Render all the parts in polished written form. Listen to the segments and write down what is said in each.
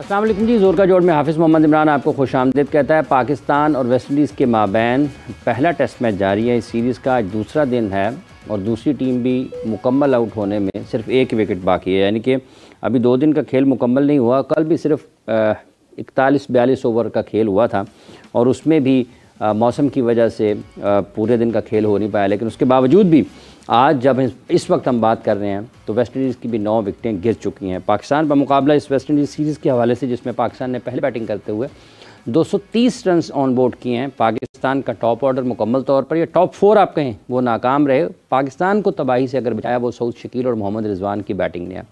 अस्सलाम वालेकुम जी। ज़ोर का जोड़ में हाफिज़ मोहम्मद इमरान आपको खुशामदीद कहता है। पाकिस्तान और वेस्ट इंडीज़ के माबैन पहला टेस्ट मैच जारी है। इस सीरीज़ का आज दूसरा दिन है और दूसरी टीम भी मुकम्मल आउट होने में सिर्फ एक विकेट बाकी है, यानी कि अभी 2 दिन का खेल मुकम्मल नहीं हुआ। कल भी सिर्फ 41-42 ओवर का खेल हुआ था और उसमें भी मौसम की वजह से पूरे दिन का खेल हो नहीं पाया। लेकिन उसके बावजूद भी आज जब इस वक्त हम बात कर रहे हैं तो वेस्ट इंडीज़ की भी 9 विकेटें गिर चुकी हैं। पाकिस्तान का मुकाबला इस वेस्ट इंडीज़ सीरीज़ के हवाले से, जिसमें पाकिस्तान ने पहले बैटिंग करते हुए 230 रन ऑन बोर्ड किए हैं। पाकिस्तान का टॉप ऑर्डर मुकम्मल तौर पर, या टॉप 4 आप कहें, वो नाकाम रहे। पाकिस्तान को तबाही से अगर बचाया वो सऊद शकील और मोहम्मद रिजवान की बैटिंग ने।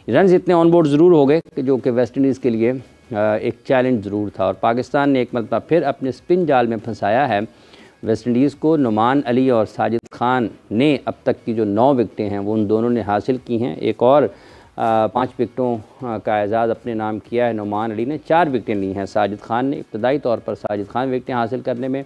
रन इतने ऑन बोर्ड ज़रूर हो गए जो कि वेस्ट इंडीज़ के लिए एक चैलेंज ज़रूर था और पाकिस्तान ने एक मरतबा फिर अपने स्पिन जाल में फंसाया है वेस्ट इंडीज़ को। नुमान अली और साजिद खान ने अब तक की जो 9 विकेटें हैं वो उन दोनों ने हासिल की हैं। एक और 5 विकेटों का एजाज़ अपने नाम किया है। नुमान अली ने 4 विकेटें ली हैं। साजिद खान ने इब्तदाई तौर पर साजिद खान विकेटें हासिल करने में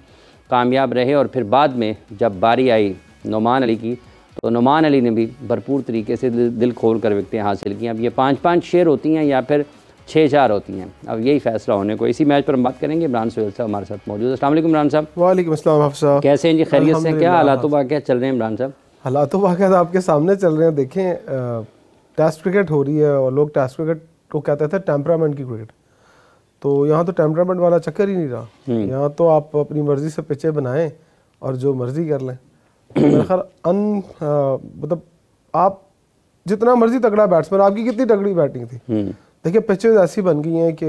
कामयाब रहे और फिर बाद में जब बारी आई नुमान अली की तो नुमान अली ने भी भरपूर तरीके से दिल खोल कर विकेटें हासिल की। अब ये 5-5 शेयर होती हैं या फिर 6-4 होती हैं, अब यही फैसला होने को। इसी मैच पर हम बात करेंगे। इमरान सोहेल साहब हमारे साथ मौजूद है। अस्सलाम वालेकुम इमरान साहब। वालेकुम अस्सलाम हाफ़िज़ साहब, कैसे हैं जी? खैरियत से? क्या हालात वाक़या चल रहे हैं इमरान साहब? हालात वाक़या आपके सामने चल रहे हैं। देखें, टेस्ट क्रिकेट हो रही है और लोग टेस्ट क्रिकेट को कहते थे टेम्परामेंट की क्रिकेट, तो यहाँ तो टेम्परामेंट वाला चक्कर ही नहीं रहा। यहाँ तो आप अपनी मर्ज़ी से पिचें बनाएं और जो मर्ज़ी कर लें। मेरे ख्याल मतलब आप जितना मर्ज़ी तगड़ा बैट्समैन, आपकी कितनी तगड़ी बैटिंग थी, देखिए पिचेज ऐसी बन गई हैं कि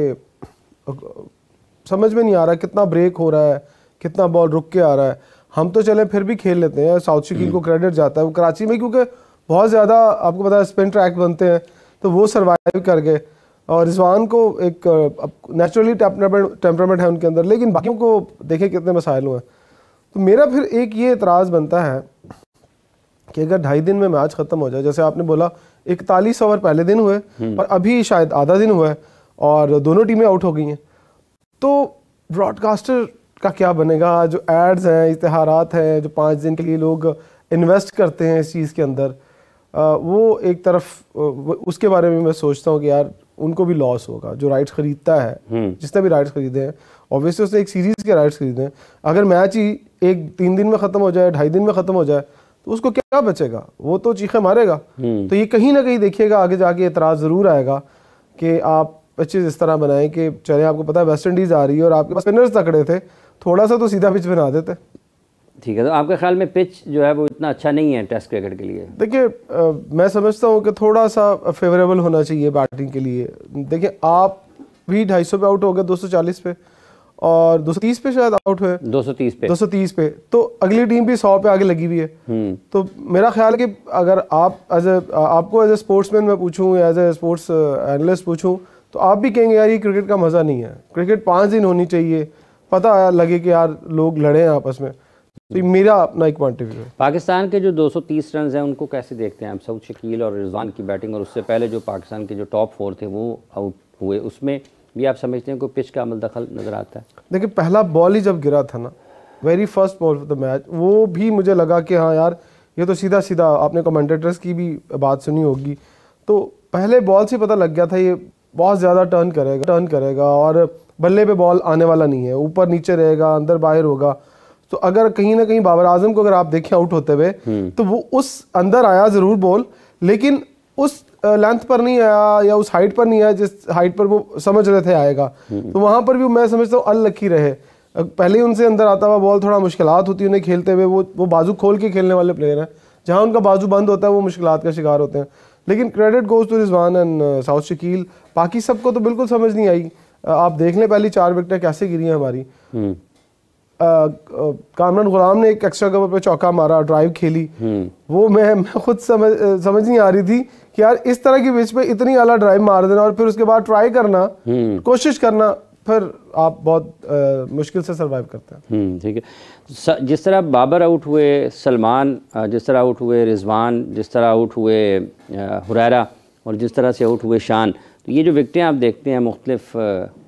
समझ में नहीं आ रहा कितना ब्रेक हो रहा है, कितना बॉल रुक के आ रहा है। हम तो चले फिर भी खेल लेते हैं, साउथ शकील को क्रेडिट जाता है। वो कराची में क्योंकि बहुत ज़्यादा आपको पता है स्पिन ट्रैक बनते हैं तो वो सर्वाइव कर गए और रिजवान को एक नेचुरली टेम्परामेंट है उनके अंदर, लेकिन बाकियों को देखें कितने मसाइल हुए। तो मेरा फिर एक ये एतराज़ बनता है कि अगर 2.5 दिन में मैच ख़त्म हो जाए, जैसे आपने बोला 41 ओवर पहले दिन हुए और अभी शायद आधा दिन हुआ है और दोनों टीमें आउट हो गई हैं, तो ब्रॉडकास्टर का क्या बनेगा? जो एड्स हैं, इश्तिहारात हैं, जो 5 दिन के लिए लोग इन्वेस्ट करते हैं इस चीज़ के अंदर, वो एक तरफ उसके बारे में मैं सोचता हूँ कि यार उनको भी लॉस होगा। जो राइट्स ख़रीदता है, जिसने भी राइट्स ख़रीदे हैं, ऑब्वियसली उसने एक सीरीज़ के राइट्स ख़रीदे हैं। अगर मैच ही 3 दिन में ख़त्म हो जाए, 2.5 दिन में ख़त्म हो जाए, तो उसको क्या बचेगा? वो तो चीखें मारेगा। तो ये कहीं ना कहीं देखिएगा आगे जाके एतराज़ ज़रूर आएगा कि आप पिचेज़ इस तरह बनाएं कि चले, आपको पता है वेस्ट इंडीज़ आ रही है और आपके पास स्पिनर्स तकड़े थे, थोड़ा सा तो सीधा पिच बना देते। ठीक है, तो आपके ख्याल में पिच जो है वो इतना अच्छा नहीं है टेस्ट क्रिकेट के लिए? देखिए, मैं समझता हूँ कि थोड़ा सा फेवरेबल होना चाहिए बैटिंग के लिए। देखिए, आप भी 250 पे आउट हो गए, 240 पे और 230 पे शायद आउट हुए, 230 पे, तो अगली टीम भी 100 पे आगे लगी हुई है। तो मेरा ख्याल है कि अगर आप आपको एज ए स्पोर्ट्समैन मैं पूछूं या एज ए स्पोर्ट्स एनालिस्ट पूछूं तो आप भी कहेंगे यार ये क्रिकेट का मज़ा नहीं है। क्रिकेट 5 दिन होनी चाहिए, पता लगे कि यार लोग लड़े हैं आपस में। तो मेरा अपना एक पॉइंट ऑफ व्यू है। पाकिस्तान के जो 230 रन हैं उनको कैसे देखते हैं आप? सऊद शकील और रिजवान की बैटिंग और उससे पहले जो पाकिस्तान के जो टॉप 4 थे वो आउट हुए, उसमें भी आप समझते हैं कोई पिच का अमल दखल नज़र आता है? देखिए, पहला बॉल ही जब गिरा था ना, very first ball of the match, वो भी मुझे लगा कि हाँ यार ये तो सीधा सीधा, आपने कमेंटेटर्स की भी बात सुनी होगी, तो पहले बॉल से पता लग गया था ये बहुत ज़्यादा टर्न करेगा और बल्ले पे बॉल आने वाला नहीं है, ऊपर नीचे रहेगा, अंदर बाहर होगा। तो अगर कहीं ना कहीं बाबर आजम को अगर आप देखें आउट होते हुए तो वो उस अंदर आया ज़रूर बॉल, लेकिन उस लेंथ पर नहीं आया या उस हाइट पर नहीं आया जिस हाइट पर वो समझ रहे थे आएगा। तो वहाँ पर भी मैं समझता हूँ अनलकी रहे। पहले ही उनसे अंदर आता हुआ बॉल थोड़ा मुश्किलात होती है उन्हें खेलते हुए। वो बाजू खोल के खेलने वाले प्लेयर हैं, जहाँ उनका बाजू बंद होता है वो मुश्किलात का शिकार होते हैं। लेकिन credit goes to Rizwan and Saud Shakeel. बाकी सबको तो बिल्कुल समझ नहीं आई। आप देख लें पहली 4 विकेटें कैसे गिरी हैं हमारी। कामरान गुलाम ने एक एक्स्ट्रा कवर पे चौका मारा, ड्राइव खेली, वो मैं खुद समझ नहीं आ रही थी कि यार इस तरह की पिच पे इतनी आला ड्राइव मार देना और फिर उसके बाद ट्राई करना, कोशिश करना, फिर आप बहुत मुश्किल से सरवाइव करते हैं। ठीक है। जिस तरह बाबर आउट हुए, सलमान जिस तरह आउट हुए, रिजवान जिस तरह आउट हुए, हुरैरा और जिस तरह से आउट हुए शान, तो ये जो विकटें आप देखते हैं मुख्तलिफ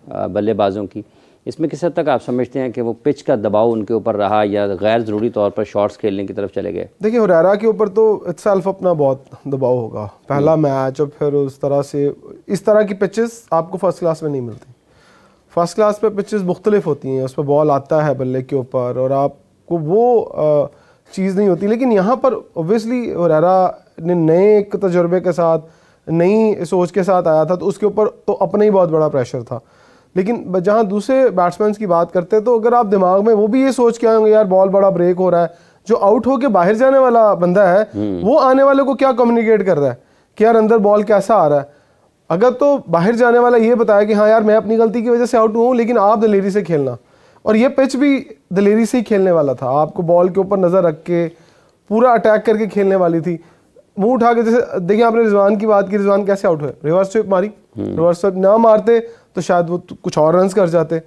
बल्लेबाजों की, इसमें किस हद तक आप समझते हैं कि वो पिच का दबाव उनके ऊपर रहा या गैर ज़रूरी तौर पर शॉट्स खेलने की तरफ चले गए? देखिए हुरैरा के ऊपर तो इत्सेल्फ अपना बहुत दबाव होगा, पहला मैच, और फिर उस तरह से इस तरह की पिचेस आपको फर्स्ट क्लास में नहीं मिलती। फर्स्ट क्लास पे पिचेस मुख्तलिफ होती हैं, उस पर बॉल आता है बल्ले के ऊपर और आपको वो चीज़ नहीं होती। लेकिन यहाँ पर ओब्वियसली हुरैरा ने नए एक तजुर्बे के साथ, नई सोच के साथ आया था, तो उसके ऊपर तो अपना ही बहुत बड़ा प्रेशर था। लेकिन जहाँ दूसरे बैट्समैन की बात करते हैं तो अगर आप दिमाग में वो भी ये सोच के आएंगे यार बॉल बड़ा ब्रेक हो रहा है, जो आउट होके बाहर जाने वाला बंदा है वो आने वाले को क्या कम्युनिकेट कर रहा है कि यार अंदर बॉल कैसा आ रहा है। अगर तो बाहर जाने वाला ये बताया कि हाँ यार मैं अपनी गलती की वजह से आउट हुआ हूँ, लेकिन आप दलेरी से खेलना, और ये पिच भी दलेरी से ही खेलने वाला था, आपको बॉल के ऊपर नज़र रख के पूरा अटैक करके खेलने वाली थी। मुंह उठा के, जैसे देखिए आपने रिजवान की बात की, रिजवान कैसे आउट हुए, रिवर्स स्विप मारी, रिवर्स स्विप ना मारते तो शायद वो कुछ और रन्स कर जाते।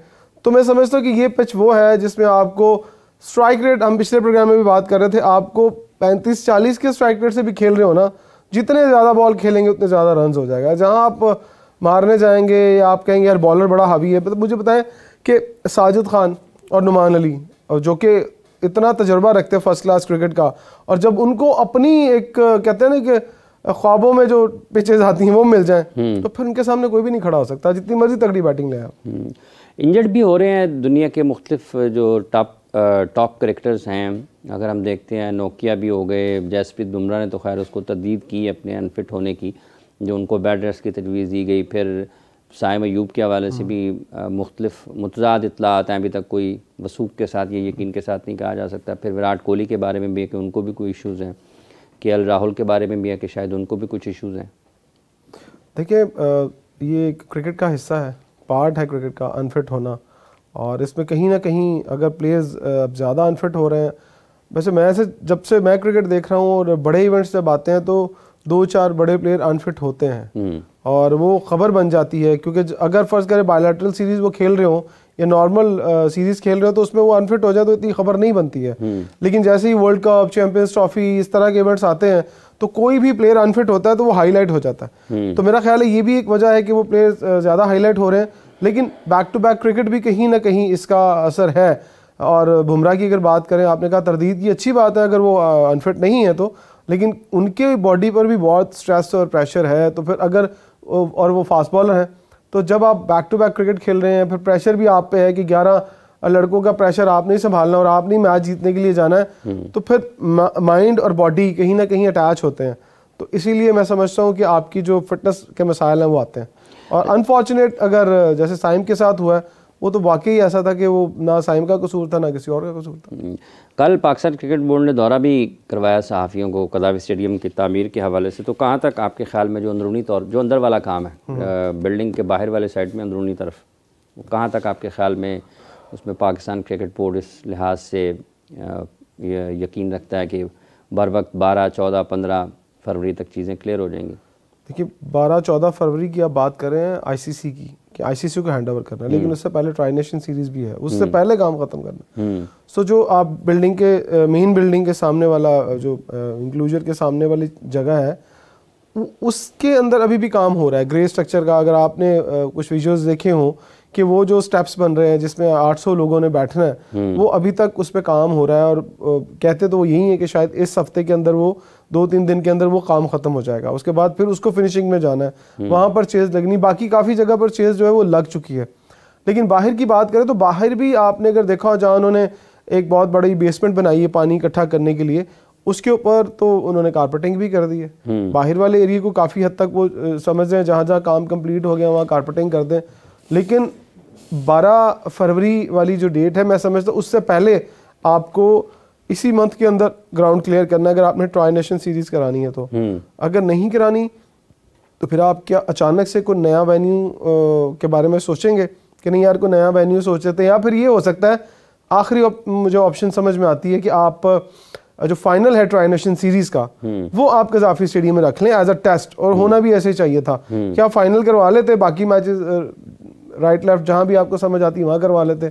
तो मैं समझता हूँ कि ये पिच वो है जिसमें आपको स्ट्राइक रेट, हम पिछले प्रोग्राम में भी बात कर रहे थे, आपको 35-40 के स्ट्राइक रेट से भी खेल रहे हो ना, जितने ज़्यादा बॉल खेलेंगे उतने ज़्यादा रन्स हो जाएगा। जहाँ आप मारने जाएंगे या आप कहेंगे यार बॉलर बड़ा हावी है, तो मुझे बताएं कि साजिद खान और नुमान अली, और जो कि इतना तजुर्बा रखते हैं फर्स्ट क्लास क्रिकेट का, और जब उनको अपनी एक कहते हैं ना कि ख्वाबों में जो पिचेज आती हैं वो मिल जाएं तो फिर उनके सामने कोई भी नहीं खड़ा हो सकता, जितनी मर्जी तगड़ी बैटिंग ले आप। इंजर्ड भी हो रहे हैं दुनिया के मुख्तलिफ जो टॉप क्रिकेटर्स हैं। अगर हम देखते हैं नोकिया भी हो गए, जसप्रीत बुमराह ने तो खैर उसको तरदीद की अपने अनफिट होने की, जो उनको बेड रेस्ट की तजवीज़ दी गई। फिर साइम अयूब के हवाले से भी मुख्तलिफ मुतज़ाद इत्तलात हैं, अभी तक कोई वसूख के साथ, ये यकीन के साथ नहीं कहा जा सकता। फिर विराट कोहली के बारे में भी है कि उनको भी कोई इश्यूज़ हैं, केएल राहुल के बारे में भी है कि शायद उनको भी कुछ इश्यूज़ हैं। देखिए ये क्रिकेट का हिस्सा है, पार्ट है क्रिकेट का अनफिट होना, और इसमें कहीं ना कहीं अगर प्लेयर्स ज़्यादा अनफिट हो रहे हैं, वैसे मैं ऐसे जब से मैं क्रिकेट देख रहा हूँ और बड़े इवेंट्स जब आते हैं तो 2-4 बड़े प्लेयर अनफिट होते हैं और वो खबर बन जाती है, क्योंकि अगर फर्ज करें बायलैटरल सीरीज़ वो खेल रहे हो या नॉर्मल सीरीज़ खेल रहे हो तो उसमें वो अनफिट हो जाए तो इतनी खबर नहीं बनती है। लेकिन जैसे ही वर्ल्ड कप, चैंपियंस ट्रॉफी, इस तरह के इवेंट्स आते हैं तो कोई भी प्लेयर अनफिट होता है तो वो हाईलाइट हो जाता है। तो मेरा ख्याल है ये भी एक वजह है कि वो प्लेयर ज़्यादा हाईलाइट हो रहे हैं। लेकिन बैक टू बैक क्रिकेट भी कहीं ना कहीं इसका असर है। और बुमराह की अगर बात करें, आपने कहा तरदीद की अच्छी बात है अगर वो अनफिट नहीं है तो, लेकिन उनके बॉडी पर भी बहुत स्ट्रेस और प्रेशर है। तो फिर अगर, और वो फास्ट बॉलर हैं, तो जब आप बैक टू बैक क्रिकेट खेल रहे हैं फिर प्रेशर भी आप पे है कि 11 लड़कों का प्रेशर आप नहीं संभालना और आप नहीं मैच जीतने के लिए जाना है, तो फिर माइंड और बॉडी कहीं ना कहीं अटैच होते हैं। तो इसीलिए मैं समझता हूँ कि आपकी जो फिटनेस के मसाइल हैं वो आते हैं। और अनफॉर्चुनेट अगर जैसे साइम के साथ हुआ है, वो तो वाकई ऐसा था कि वो ना साइम का कसूर था ना किसी और का कसूर था। कल पाकिस्तान क्रिकेट बोर्ड ने दौरा भी करवाया सहाफ़ियों को कदावी स्टेडियम की तामीर के हवाले से, तो कहाँ तक आपके ख्याल में जो अंदरूनी तौर, जो अंदर वाला काम है बिल्डिंग के बाहर वाले साइड में अंदरूनी तरफ, वो कहाँ तक आपके ख्याल में उसमें पाकिस्तान क्रिकेट बोर्ड इस लिहाज से यकीन रखता है कि बर वक्त 12, 14, 15 फरवरी तक चीज़ें क्लियर हो जाएंगी? देखिए 12-14 फरवरी की आप बात करें आईसीसी की, कि आईसीसी को हैंड ओवर करना है, लेकिन उससे पहले ट्राई नेशन सीरीज भी है, उससे पहले काम खत्म करना। सो जो आप बिल्डिंग के मेन बिल्डिंग के सामने वाला जो इंक्लूजर के सामने वाली जगह है, उसके अंदर अभी भी काम हो रहा है ग्रे स्ट्रक्चर का। अगर आपने कुछ विजुअल्स देखे हों कि वो जो स्टेप्स बन रहे हैं जिसमें 800 लोगों ने बैठना है, वो अभी तक उस पर काम हो रहा है। और कहते तो वो यही है कि शायद इस हफ्ते के अंदर, वो 2-3 दिन के अंदर वो काम खत्म हो जाएगा। उसके बाद फिर उसको फिनिशिंग में जाना है, वहाँ पर चेज लगनी, बाकी काफ़ी जगह पर चेज जो है वो लग चुकी है। लेकिन बाहर की बात करें तो बाहर भी आपने अगर देखा हो, जहाँ उन्होंने एक बहुत बड़ी बेसमेंट बनाई है पानी इकट्ठा करने के लिए, उसके ऊपर तो उन्होंने कारपेटिंग भी कर दी है। बाहर वाले एरिया को काफ़ी हद तक वो समझ रहे हैं, जहाँ जहाँ काम कंप्लीट हो गया वहाँ कारपेटिंग कर दें। लेकिन 12 फरवरी वाली जो डेट है, मैं समझता हूँ उससे पहले आपको इसी मंथ के अंदर ग्राउंड क्लियर करना है अगर आपने ट्राई नेशन सीरीज करानी है तो। अगर नहीं करानी तो फिर आप क्या अचानक से कोई नया वेन्यू के बारे में सोचेंगे कि नहीं यार कोई नया वेन्यू सोच लेते हैं, या फिर ये हो सकता है आखिरी मुझे ऑप्शन समझ में आती है कि आप जो फाइनल है ट्राई नेशन सीरीज का वो आप कज़ाफी स्टेडियम में रख लें एज अ टेस्ट, और होना भी ऐसे ही चाहिए था कि आप फाइनल करवा लेते, बाकी मैचेस राइट लेफ्ट जहां भी आपको समझ आती है वहां करवा लेते।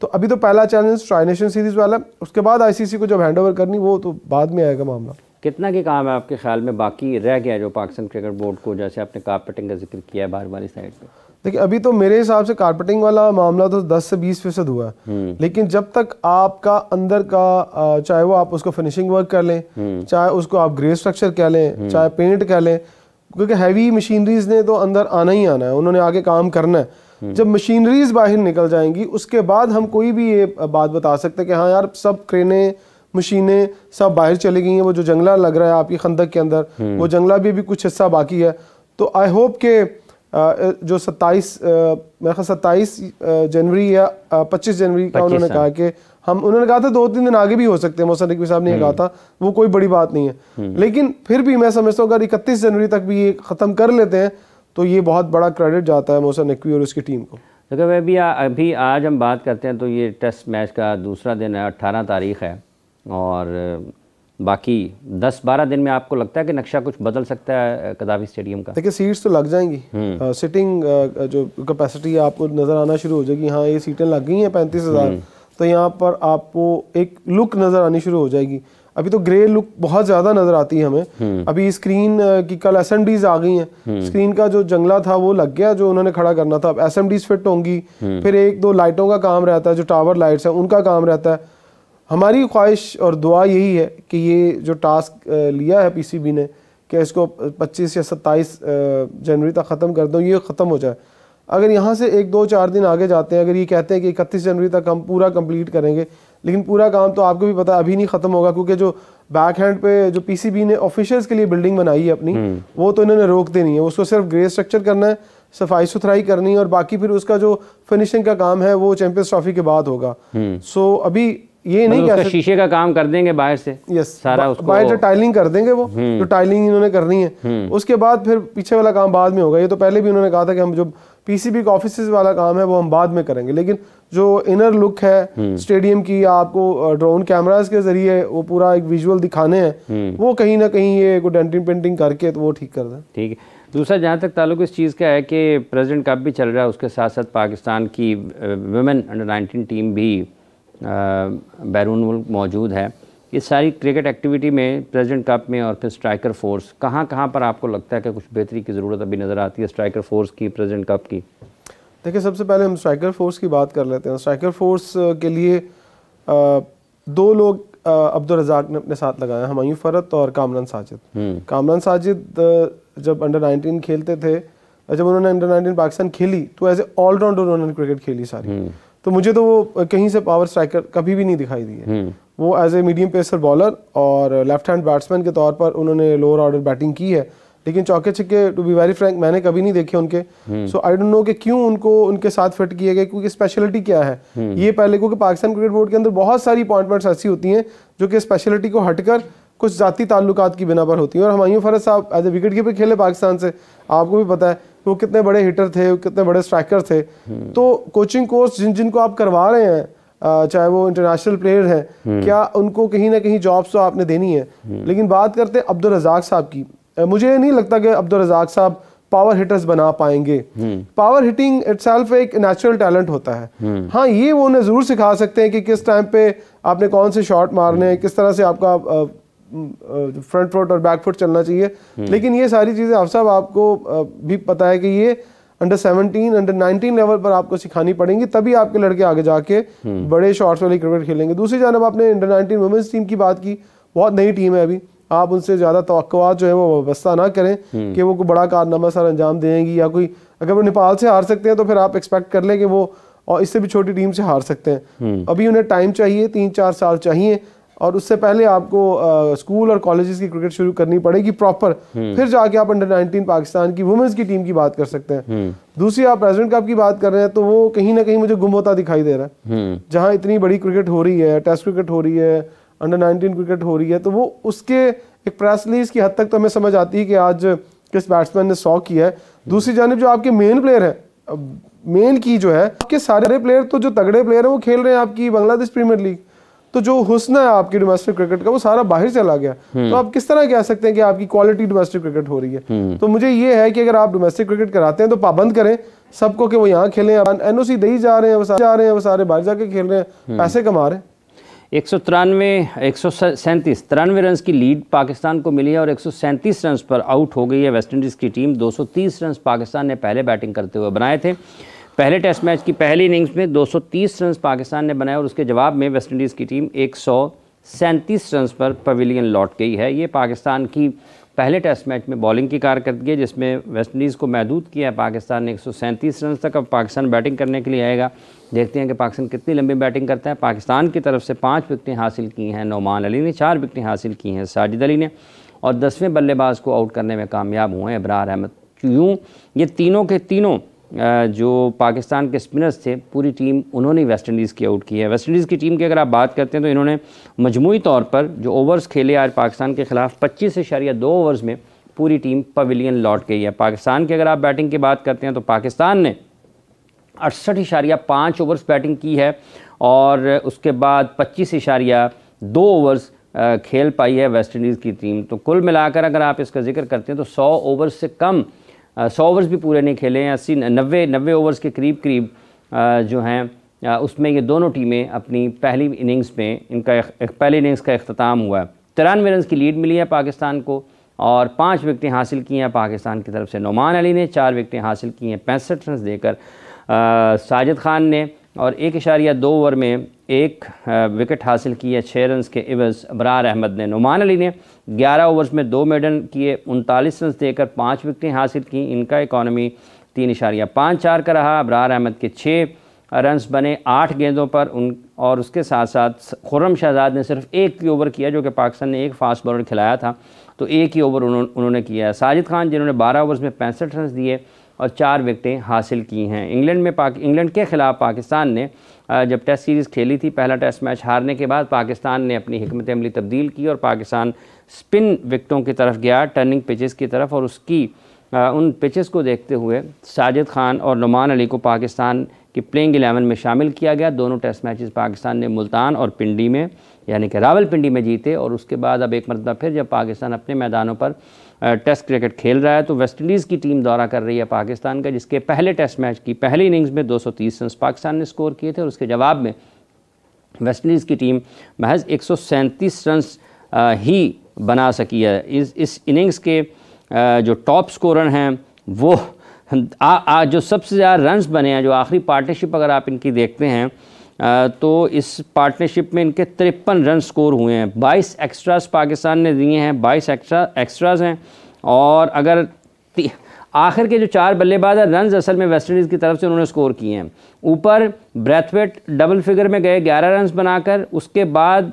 तो अभी तो पहला चैलेंज ट्राई नेशन सीरीज वाला, उसके बाद आईसीसी को जब हैंडओवर करनी वो तो बाद में आएगा मामला। कितना की काम है आपके ख्याल में बाकी रह गया जो पाकिस्तान क्रिकेट बोर्ड को, जैसे आपने कारपेटिंग का जिक्र किया है बाहर वाली साइड पे? देखिए अभी तो मेरे हिसाब से कारपेटिंग वाला मामला तो 10 से 20% हुआ है, लेकिन जब तक आपका अंदर का चाहे वो आप उसको फिनिशिंग वर्क कर लें, चाहे उसको आप ग्रे स्ट्रक्चर कह लें, चाहे पेंट कह लें, क्योंकि हैवी मशीनरीज ने तो अंदर आना ही आना है, उन्होंने आगे काम करना है। जब मशीनरीज बाहर निकल जाएंगी उसके बाद हम कोई भी ये बात बता सकते हैं कि हाँ यार सब क्रेनें मशीनें सब बाहर चली गई हैं, वो जो जंगला लग रहा है आपकी खंदक के अंदर वो जंगला भी अभी कुछ हिस्सा बाकी है। तो आई होप के जो 27 जनवरी या 25 जनवरी का उन्होंने कहा कि उन्होंने कहा था 2-3 दिन आगे भी हो सकते हैं, मौसम नकवी साहब ने कहा था, वो कोई बड़ी बात नहीं है। लेकिन फिर भी मैं समझता हूँ अगर 31 जनवरी तक भी ये ख़त्म कर लेते हैं तो ये बहुत बड़ा क्रेडिट जाता है मौसम नकवी और उसकी टीम को। देखिए अभी आज हम बात करते हैं तो ये टेस्ट मैच का दूसरा दिन है, 18 तारीख़ है, और बाकी 10-12 दिन में आपको लगता है कि नक्शा कुछ बदल सकता है कदाफी स्टेडियम का? देखिए सीट्स तो लग जाएंगी, सिटिंग जो कैपेसिटी है आपको नज़र आना शुरू हो जाएगी। हाँ ये सीटें लग गई हैं 35,000, तो यहाँ पर आपको एक लुक नज़र आनी शुरू हो जाएगी। अभी तो ग्रे लुक बहुत ज़्यादा नज़र आती है हमें। अभी स्क्रीन की कल SMDs आ गई हैं, स्क्रीन का जो जंगला था वो लग गया जो उन्होंने खड़ा करना था, अब SMDs फिट होंगी, फिर 1-2 लाइटों का काम रहता है, जो टावर लाइट्स हैं उनका काम रहता है। हमारी ख्वाहिश और दुआ यही है कि ये जो टास्क लिया है PCB ने कि इसको 25 या 27 जनवरी तक ख़त्म कर दो, ये ख़त्म हो जाए। अगर यहाँ से 1-2-4 दिन आगे जाते हैं, अगर ये कहते हैं कि 31 जनवरी तक हम पूरा कंप्लीट करेंगे, लेकिन पूरा काम तो आपको भी पता है अभी नहीं ख़त्म होगा, क्योंकि जो बैक हैंड पे जो PCB ने ऑफिशियल्स के लिए बिल्डिंग बनाई है अपनी, वो तो इन्होंने रोकते नहीं है, उसको सिर्फ ग्रे स्ट्रक्चर करना है, सफाई सुथराई करनी है, और बाकी फिर उसका जो फिनिशिंग का काम है वो चैंपियंस ट्रॉफी के बाद होगा। सो अभी ये नहीं कह सकते, शीशे का काम कर देंगे बाहर से, यस सारा उसको बाहर से टाइलिंग कर देंगे, वो जो टाइलिंग इन्होंने करनी है, उसके बाद फिर पीछे वाला काम बाद में होगा। ये तो पहले भी उन्होंने कहा था कि हम जो PCB का ऑफिस वाला काम है वो हम बाद में करेंगे, लेकिन जो इनर लुक है स्टेडियम की आपको ड्रोन कैमरास के जरिए वो पूरा एक विजुअल दिखाने हैं, वो कहीं ना कहीं ये डेंटिंग पेंटिंग करके तो वो ठीक कर दें। ठीक है। दूसरा जहाँ तक ताल्लुक इस चीज़ का है कि प्रेसिडेंट कप भी चल रहा है, उसके साथ साथ पाकिस्तान की वुमेन अंडर-19 टीम भी बैरून मुल्क मौजूद है। इस सारी क्रिकेट एक्टिविटी में, प्रेसिडेंट कप में और फिर स्ट्राइकर फोर्स, कहाँ कहाँ पर आपको लगता है कि कुछ बेहतरी की ज़रूरत अभी नज़र आती है स्ट्राइकर फोर्स की, प्रेसिडेंट कप की? देखिए सबसे पहले हम स्ट्राइकर फोर्स की बात कर लेते हैं। स्ट्राइकर फोर्स के लिए 2 लोग अब्दुल रज़ाक ने अपने साथ लगाया, हुमायूं फ़रत और कामरान साजिद। कामरान साजिद जब अंडर-19 खेलते थे, जब उन्होंने अंडर-19 पाकिस्तान खेली तो एज ए ऑलराउंडर उन्होंने क्रिकेट खेली सारी, तो मुझे तो वो कहीं से पावर स्ट्राइकर कभी भी नहीं दिखाई दी है। वो as a medium pacer bowler और लेफ्ट हैंड बैट्समैन के तौर पर उन्होंने लोअर ऑर्डर बैटिंग की है, लेकिन चौके छक्के टू बी वेरी फ्रैंक मैंने कभी नहीं देखे उनके। सो आई डोंट नो कि क्यों उनको उनके साथ फिट किए गए, क्योंकि स्पेशलिटी क्या है ये पहले, क्योंकि पाकिस्तान क्रिकेट बोर्ड के अंदर बहुत सारी अपॉइंटमेंट्स ऐसी होती हैं जो कि स्पेशलिटी को हटकर कुछ जाती ताल्लुकात की बिना पर होती हैं। और हुमायूं फ़रत साहब एज ए विकेट कीपर खेले पाकिस्तान से, आपको भी पता है वो कितने बड़े हिटर थे, वो कितने बड़े स्ट्राइकर थे। तो कोचिंग कोर्स जिनको आप करवा रहे हैं, चाहे वो इंटरनेशनल प्लेयर हैं, क्या उनको कहीं ना कहीं जॉब्स तो आपने देनी है। लेकिन बात करते हैं अब्दुल रज़ाक साहब की, मुझे नहीं लगता कि अब्दुल रज़ाक साहब पावर हिटर्स बना पाएंगे। पावर हिटिंग इटसेल्फ एक नेचुरल टैलेंट होता है। हाँ ये वो उन्हें ज़रूर सिखा सकते हैं कि किस टाइम पे आपने कौन से शॉट मारने हैं, किस तरह से आपका फ्रंट फुट और बैक फुट चलना चाहिए, लेकिन ये सारी चीज़ें आप साहब आपको भी पता है कि ये अंडर-17 अंडर-19 लेवल पर आपको सिखानी पड़ेंगी, तभी आपके लड़के आगे जाके बड़े शॉट्स वाली क्रिकेट खेलेंगे। दूसरी जानब आपने अंडर-19 वुमेन्स टीम की बात की, बहुत नई टीम है अभी, आप उनसे ज़्यादा तवक्कुआत जो है वो वाबस्ता ना करें कि वो कोई बड़ा कारनामा सर अंजाम देंगी, या कोई अगर वो नेपाल से हार सकते हैं तो फिर आप एक्सपेक्ट कर लें कि वो और इससे भी छोटी टीम से हार सकते हैं। अभी उन्हें टाइम चाहिए, 3-4 साल चाहिए, और उससे पहले आपको स्कूल और कॉलेजेस की क्रिकेट शुरू करनी पड़ेगी प्रॉपर, फिर जाके आप अंडर-19 पाकिस्तान की वुमेन्स की टीम की बात कर सकते हैं। दूसरी आप प्रेसिडेंट कप की बात कर रहे हैं, तो वो कहीं ना कहीं मुझे गुम होता दिखाई दे रहा है। जहाँ इतनी बड़ी क्रिकेट हो रही है, टेस्ट क्रिकेट हो रही है, अंडर-19 क्रिकेट हो रही है, तो वो उसके एक प्रेस रिलीज की हद तक तो हमें समझ आती है कि आज किस बैट्समैन ने 100 किया है। दूसरी जानिब जो आपके मेन प्लेयर हैं, मेन की जो है, आपके सारे प्लेयर तो जो तगड़े प्लेयर हैं वो खेल रहे हैं आपकी बांग्लादेश प्रीमियर लीग, तो जो हुस्न है आपकी डोमेस्टिक क्रिकेट का वो सारा बाहर चला गया। तो आप किस तरह कह सकते हैं कि आपकी क्वालिटी डोमेस्टिक क्रिकेट हो रही है? तो मुझे ये है कि अगर आप डोमेस्टिक क्रिकेट कराते हैं तो पाबंद करें सबको कि वो यहाँ खेलें। NOC दे ही जा रहे हैं, वो सारे बाहर जाके खेल रहे हैं, पैसे कमा रहे हैं। 93 रन की लीड पाकिस्तान को मिली है और 137 रन पर आउट हो गई है वेस्टइंडीज़ की टीम। 230 रन पाकिस्तान ने पहले बैटिंग करते हुए बनाए थे। पहले टेस्ट मैच की पहली इनिंग्स में 230 रन पाकिस्तान ने बनाए और उसके जवाब में वेस्टइंडीज़ की टीम 137 रन पर पवेलियन लौट गई है। ये पाकिस्तान की पहले टेस्ट मैच में बॉलिंग की कारकर्दगी है, जिसमें वेस्टइंडीज़ को महदूद किया है पाकिस्तान ने 137 रन तक। अब पाकिस्तान बैटिंग करने के लिए आएगा, देखते हैं कि पाकिस्तान कितनी लंबी बैटिंग करता है। पाकिस्तान की तरफ से 5 विकेटें हासिल की हैं नोमान अली ने, 4 विकेटें हासिल की हैं साजिद अली ने और 10वें बल्लेबाज को आउट करने में कामयाब हुए हैं अबरार अहमद। यूँ ये तीनों के तीनों जो पाकिस्तान के स्पिनर्स थे, पूरी टीम उन्होंने वेस्टइंडीज़ की आउट की है। वेस्टइंडीज़ की टीम की अगर आप बात करते हैं तो इन्होंने मजमूई तौर पर जो ओवर्स खेले आज पाकिस्तान के ख़िलाफ़ 25.2 ओवर्स में पूरी टीम पवेलियन लौट गई है। पाकिस्तान की अगर आप बैटिंग की बात करते हैं तो पाकिस्तान ने 68.5 ओवर्स बैटिंग की है और उसके बाद 25.2 ओवर्स खेल पाई है वेस्टइंडीज़ की टीम। तो कुल मिलाकर अगर आप इसका जिक्र करते हैं तो 100 ओवर्स से कम 100 ओवर्स भी पूरे नहीं खेले हैं। 80-90 ओवर्स के करीब जो हैं उसमें ये दोनों टीमें अपनी पहली इनिंग्स में पहली इनिंग्स का इख्तिताम हुआ है। 93 रन की लीड मिली है पाकिस्तान को और 5 विकेटें हासिल की हैं पाकिस्तान की तरफ से। नोमान अली ने 4 विकेटें हासिल की हैं 65 रन देकर। साजिद खान ने और 1.2 ओवर में 1 विकेट हासिल की है 6 रन के इवज़। अबरार अहमद ने, नोमान अली ने 11 ओवर्स में 2 मेडन किए 39 रन देकर 5 विकेटें हासिल की। इनका इकॉनमी 3.54 का रहा। अबरार अहमद के 6 रन्स बने 8 गेंदों पर और उसके साथ साथ खुर्रम शहजाद ने सिर्फ 1 ही ओवर किया, जो कि पाकिस्तान ने 1 फास्ट बॉलर खिलाया था तो 1 ही ओवर उन्होंने किया है। साजिद खान जिन्होंने 12 ओवर्स में 65 रन दिए और 4 विकेटें हासिल की हैं। इंग्लैंड के ख़िलाफ़ पाकिस्तान ने जब टेस्ट सीरीज़ खेली थी, पहला टेस्ट मैच हारने के बाद पाकिस्तान ने अपनी हिकमत अमली तब्दील की और पाकिस्तान स्पिन विकेटों की तरफ गया, टर्निंग पिचेस की तरफ, और उसकी उन पिचेस को देखते हुए साजिद खान और नोमान अली को पाकिस्तान की प्लेइंग 11 में शामिल किया गया। दोनों टेस्ट मैचेस पाकिस्तान ने मुल्तान और पिंडी में यानी कि रावलपिंडी में जीते और उसके बाद अब एक मरतबा फिर जब पाकिस्तान अपने मैदानों पर टेस्ट क्रिकेट खेल रहा है तो वेस्टइंडीज़ की टीम दौरा कर रही है पाकिस्तान का, जिसके पहले टेस्ट मैच की पहली इनिंग्स में 230 रन पाकिस्तान ने स्कोर किए थे और उसके जवाब में वेस्टइंडीज़ की टीम महज 137 रन ही बना सकी है। इस इनिंग्स के जो टॉप स्कोरर हैं वो जो सबसे ज़्यादा रन्स बने हैं, जो आखिरी पार्टनरशिप अगर आप इनकी देखते हैं तो इस पार्टनरशिप में इनके 53 रन स्कोर हुए हैं। 22 एक्स्ट्रास पाकिस्तान ने दिए हैं, 22 एक्स्ट्रास हैं और अगर आखिर के जो 4 बल्लेबाज हैं रन्स असल में वेस्टइंडीज़ की तरफ से उन्होंने स्कोर किए हैं। ऊपर ब्रैथवेट डबल फिगर में गए 11 रन बनाकर, उसके बाद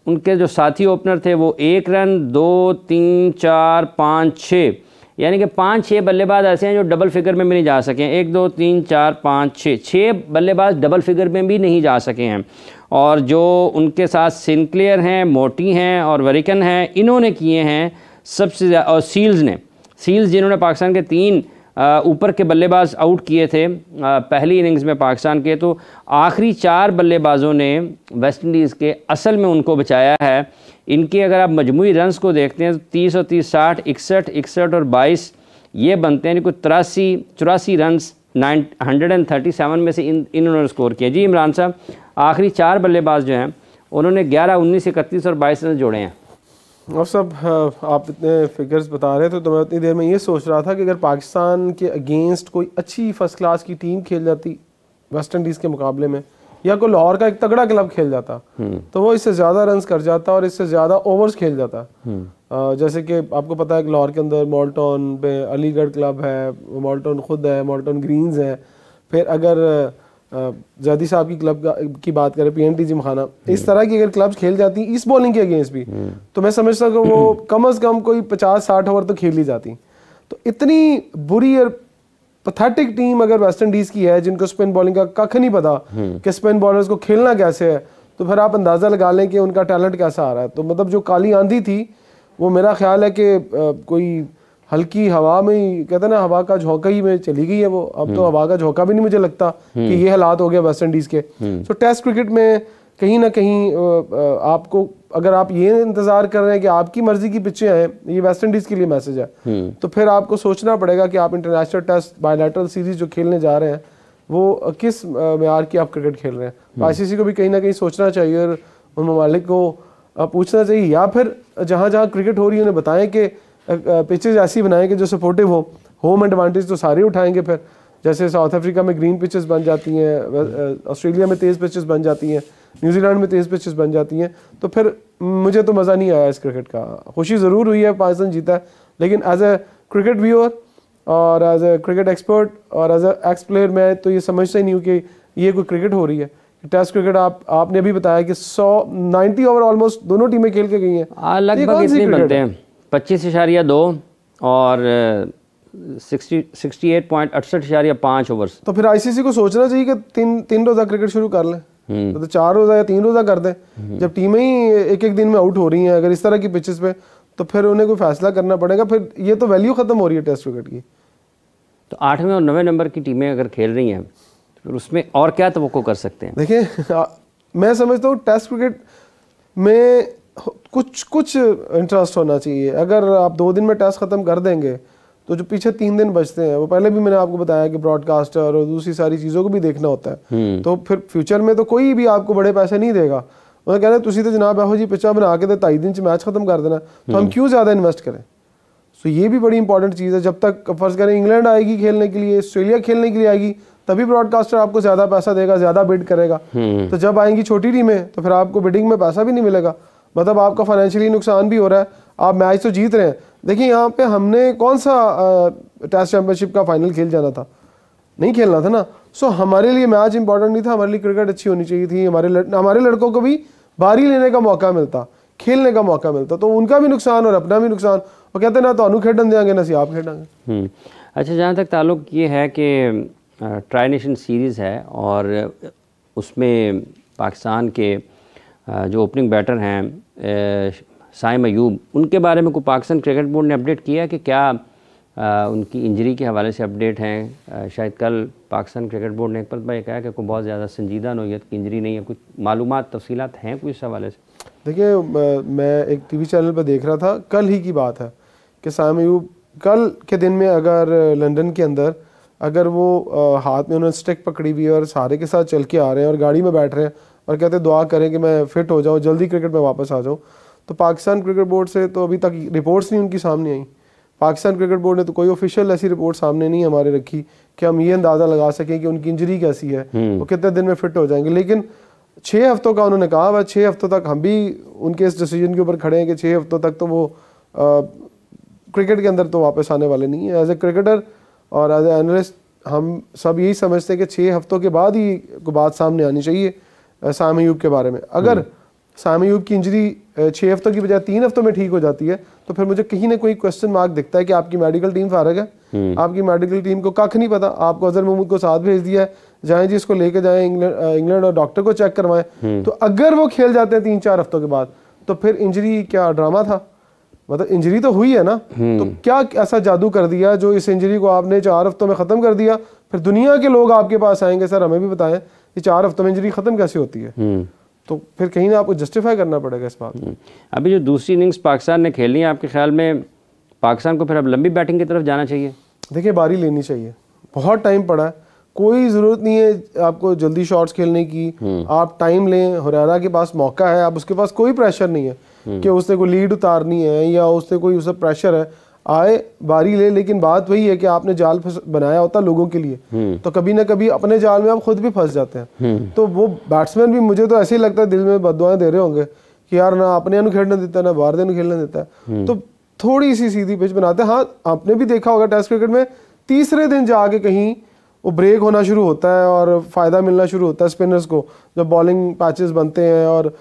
उनके जो साथी ओपनर थे वो 1 रन 2 3 4 5 6 यानी कि 5-6 बल्लेबाज ऐसे हैं जो डबल फिगर में भी नहीं जा सके हैं। 1 2 3 4 5 6 बल्लेबाज डबल फिगर में भी नहीं जा सके हैं। और जो उनके साथ सिंक्लेयर हैं, मोटी हैं और वरिकन हैं, इन्होंने किए हैं सबसे ज़्यादा। और सील्स जिन्होंने पाकिस्तान के 3 ऊपर के बल्लेबाज आउट किए थे पहली इनिंग्स में पाकिस्तान के, तो आखिरी 4 बल्लेबाजों ने वेस्टइंडीज़ के असल में उनको बचाया है। इनके अगर आप मजमूई रन्स को देखते हैं तो 30 और 30 60 61 और 22 ये बनते हैं। कुछ 84 रन्स 137 में से इन्होंने स्कोर किए। जी इमरान साहब, आखिरी 4 बल्लेबाज जो हैं उन्होंने 11 19 31 और 22 रन जोड़े हैं। अब सब आप इतने फिगर्स बता रहे थे तो मैं उतनी देर में ये सोच रहा था कि अगर पाकिस्तान के अगेंस्ट कोई अच्छी फर्स्ट क्लास की टीम खेल जाती वेस्टइंडीज़ के मुकाबले में, या कोई लाहौर का एक तगड़ा क्लब खेल जाता तो वो इससे ज़्यादा रन्स कर जाता और इससे ज़्यादा ओवर्स खेल जाता। जैसे कि आपको पता है कि लाहौर के अंदर मॉल्टन में अलीगढ़ क्लब है, मॉल्टन खुद है, मॉल्टन ग्रीन्स है। फिर अगर जैदी साहब की क्लब की बात करें, PNT जिमखाना, इस तरह की अगर क्लब्स खेल जाती इस बॉलिंग के अगेंस्ट भी तो मैं समझता हूँ कि वो कम अज़ कम कोई 50-60 ओवर तो खेल ही जाती। तो इतनी बुरी और पैथेटिक टीम अगर वेस्टइंडीज़ की है जिनको स्पिन बॉलिंग का कख नहीं पता कि स्पिन बॉलर्स को खेलना कैसे है, तो फिर आप अंदाज़ा लगा लें कि उनका टैलेंट कैसा आ रहा है। तो मतलब जो काली आंधी थी वो मेरा ख्याल है कि कोई हल्की हवा में ही, कहते हैं ना हवा का झोंका ही में चली गई है वो। अब तो हवा का झोंका भी नहीं मुझे लगता कि ये हालात हो गया वेस्टइंडीज़ के। तो टेस्ट क्रिकेट में कहीं ना कहीं आपको, अगर आप ये इंतज़ार कर रहे हैं कि आपकी मर्जी की पिचें हैं, ये वेस्टइंडीज़ के लिए मैसेज है, तो फिर आपको सोचना पड़ेगा कि आप इंटरनेशनल टेस्ट बायलैटरल सीरीज़ जो खेलने जा रहे हैं वो किस मेयार की आप क्रिकेट खेल रहे हैं। आईसीसी को भी कहीं ना कहीं सोचना चाहिए और उन ममालिक को पूछना चाहिए, या फिर जहाँ जहाँ क्रिकेट हो रही है उन्हें बताएं कि पिचेज ऐसी बनाएं कि जो सपोर्टिव हो। होम एडवांटेज तो सारे उठाएंगे फिर, जैसे साउथ अफ्रीका में ग्रीन पिचेस बन जाती हैं, ऑस्ट्रेलिया में तेज़ पिचेस बन जाती हैं, न्यूजीलैंड में तेज़ पिचेस बन जाती हैं। तो फिर मुझे तो मज़ा नहीं आया इस क्रिकेट का। खुशी ज़रूर हुई है पाकिस्तान जीता है, लेकिन एज ए क्रिकेट व्यूअर और एज ए क्रिकेट एक्सपर्ट और एज ए एक्स प्लेयर मैं तो ये समझता ही नहीं हूँ कि ये कोई क्रिकेट हो रही है। टेस्ट क्रिकेट आपने अभी बताया कि 90 ओवर ऑलमोस्ट दोनों टीमें खेल के गई हैं। लगभग इतने बनते हैं 25.2 और 68.5 ओवर्स। तो फिर आईसीसी को सोचना चाहिए कि तीन रोज़ा क्रिकेट शुरू कर लें, तो 4 रोज़ा या 3 रोज़ा कर दें। जब टीमें ही एक एक दिन में आउट हो रही हैं अगर इस तरह की पिचेस पे, तो फिर उन्हें कोई फैसला करना पड़ेगा। फिर ये तो वैल्यू ख़त्म हो रही है टेस्ट क्रिकेट की। तो 8वें और 9वें नंबर की टीमें अगर खेल रही हैं तो फिर उसमें और क्या तवक्को कर सकते हैं? देखिए मैं समझता हूँ टेस्ट क्रिकेट में कुछ इंटरेस्ट होना चाहिए। अगर आप 2 दिन में टेस्ट ख़त्म कर देंगे तो जो पीछे 3 दिन बचते हैं, वो पहले भी मैंने आपको बताया कि ब्रॉडकास्टर और दूसरी सारी चीज़ों को भी देखना होता है। तो फिर फ्यूचर में तो कोई भी आपको बड़े पैसे नहीं देगा। मतलब कह रहे हैं तुसी तो जनाब एहो जी पिचा बना के 2.5 दिन मैच ख़त्म कर देना, तो हम क्यों ज़्यादा इन्वेस्ट करें। सो ये भी बड़ी इंपॉर्टेंट चीज़ है। जब तक फ़र्ज़ करें इंग्लैंड आएगी खेलने के लिए, ऑस्ट्रेलिया खेलने के लिए आएगी, तभी ब्रॉडकास्टर आपको ज़्यादा पैसा देगा, ज़्यादा बिड करेगा। तो जब आएंगी छोटी टीमें तो फिर आपको बिडिंग में पैसा भी नहीं मिलेगा, मतलब आपका फाइनेंशियली नुकसान भी हो रहा है। आप मैच तो जीत रहे हैं। देखिए यहाँ पे हमने कौन सा टेस्ट चैंपियनशिप का फाइनल खेल जाना था, नहीं खेलना था ना। सो हमारे लिए मैच इंपॉर्टेंट नहीं था, हमारे लिए क्रिकेट अच्छी होनी चाहिए थी। हमारे लड़कों को भी बारी लेने का मौका मिलता, खेलने का मौका मिलता, तो उनका भी नुकसान और अपना भी नुकसान। और कहते ना तो खेडन देंगे ना सी आप खेडेंगे। अच्छा, जहाँ तक ताल्लुक ये है कि ट्राई नेशन सीरीज़ है और उसमें पाकिस्तान के जो ओपनिंग बैटर हैं साइम अयूब, उनके बारे में कोई पाकिस्तान क्रिकेट बोर्ड ने अपडेट किया कि क्या उनकी इंजरी के हवाले से अपडेट हैं? शायद कल पाकिस्तान क्रिकेट बोर्ड ने एक पर कहा कि कोई बहुत ज़्यादा संजीदा नौयत की इंजरी नहीं है। कुछ मालूमात तफसीलात हैं कोई इस हवाले से? देखिए मैं एक टीवी चैनल पर देख रहा था, कल ही की बात है कि साइम अयूब कल के दिन में अगर लंदन के अंदर अगर वो हाथ में उन्होंने स्टिक पकड़ी हुई है और सारे के साथ चल के आ रहे हैं और गाड़ी में बैठ रहे हैं और कहते हैं दुआ करें कि मैं फिट हो जाऊँ, जल्दी क्रिकेट में वापस आ जाऊँ, तो पाकिस्तान क्रिकेट बोर्ड से तो अभी तक रिपोर्ट्स नहीं उनकी सामने आई। पाकिस्तान क्रिकेट बोर्ड ने तो कोई ऑफिशियल ऐसी रिपोर्ट सामने नहीं हमारे रखी कि हम ये अंदाज़ा लगा सकें कि उनकी इंजरी कैसी है, वो कितने दिन में फिट हो जाएंगे। लेकिन 6 हफ्तों का उन्होंने कहा हुआ, 6 हफ्तों तक हम भी उनके इस डिसीजन के ऊपर खड़े हैं कि 6 हफ्तों तक तो वो क्रिकेट के अंदर तो वापस आने वाले नहीं है। एज ए क्रिकेटर और एज ए एनालिस्ट हम सब यही समझते हैं कि 6 हफ्तों के बाद ही कोई बात सामने आनी चाहिए साइम अयूब के बारे में। अगर साइम अयूब की इंजरी 6 हफ्तों की बजाय 3 हफ्तों में ठीक हो जाती है तो फिर मुझे कहीं ना कोई क्वेश्चन मार्क दिखता है कि आपकी मेडिकल टीम फारग है, आपकी मेडिकल टीम को कख नहीं पता, आपको अजहर महमूद को साथ भेज दिया है, जाएं जी इसको लेके जाएं इंग्लैंड और डॉक्टर को चेक करवाएं। तो अगर वो खेल जाते हैं 3-4 हफ्तों के बाद तो फिर इंजरी क्या ड्रामा था? मतलब इंजरी तो हुई है ना, तो क्या ऐसा जादू कर दिया जो इस इंजरी को आपने 4 हफ्तों में ख़त्म कर दिया? फिर दुनिया के लोग आपके पास आएंगे, सर हमें भी बताएं कि 4 हफ्तों में इंजरी ख़त्म कैसे होती है। तो फिर कहीं ना आपको जस्टिफाई करना पड़ेगा इस बात को। अभी जो दूसरी इनिंग्स पाकिस्तान ने खेलनी है, आपके ख्याल में पाकिस्तान को फिर अब लंबी बैटिंग की तरफ जाना चाहिए? देखिए बारी लेनी चाहिए, बहुत टाइम पड़ा है, कोई ज़रूरत नहीं है आपको जल्दी शॉट्स खेलने की। आप टाइम लें, हुरैरा के पास मौका है, आप उसके पास कोई प्रेशर नहीं है कि उसने कोई लीड उतारनी है या उसने कोई उसका प्रेशर है, आए बारी ले। लेकिन बात वही है कि आपने जाल बनाया होता लोगों के लिए, तो कभी ना कभी अपने जाल में आप खुद भी फंस जाते हैं। तो वो बैट्समैन भी मुझे तो ऐसे ही लगता है दिल में बददुआएं दे रहे होंगे कि यार ना अपने अनु खेलने देता है ना बाहर देने खेलने देता है। तो थोड़ी सी सीधी पिच बनाते हैं। हाँ आपने भी देखा होगा टेस्ट क्रिकेट में तीसरे दिन जाके कहीं वो ब्रेक होना शुरू होता है और फ़ायदा मिलना शुरू होता है स्पिनर्स को, जब बॉलिंग पैचेस बनते हैं और